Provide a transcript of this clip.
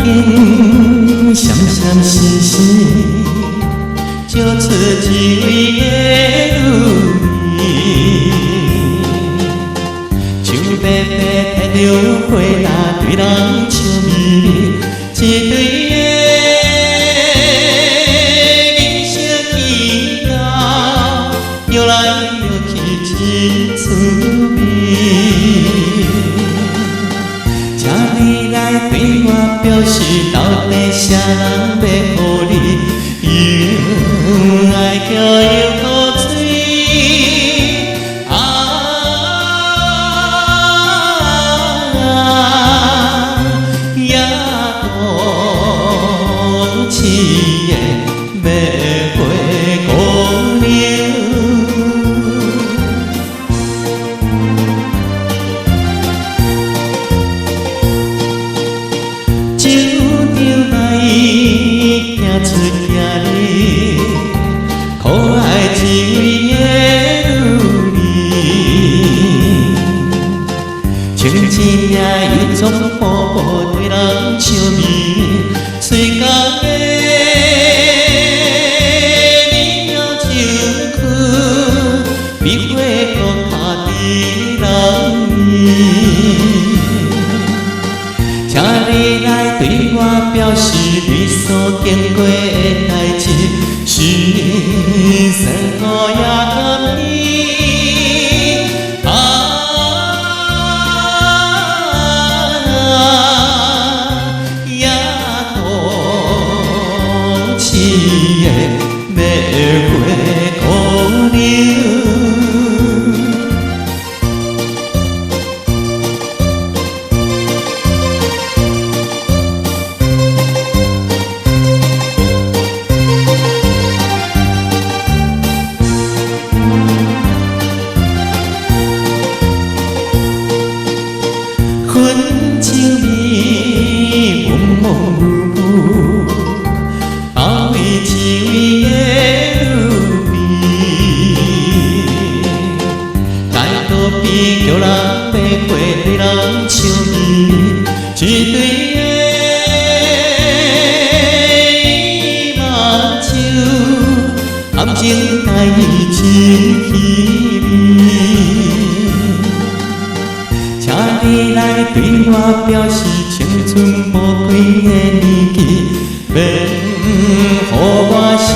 景闪闪星星，照出一位的女儿。树白白摕着花篮，对人笑眯眯，一对银色枝条，摇来摇去真滋味。请你来对我表示，到底啥人要予你？又爱叫又苦嘴，也多痴的要回姑娘。出家哩，可爱一位的女儿，穿一领又装薄薄，对人笑眯眯，嘴角的微妙情绪，比花搁卡伫人意。请你来对我表示，你所经过的代志，是酸苦也甘甜，也多痴的要回姑娘。春情味，朦朦胧胧，包围一位的女儿。在路边叫人要过，对人笑眯眯，一对的目睭，含情带意真稀微。请你来对我表示，青春宝贵的年纪，免予我伤。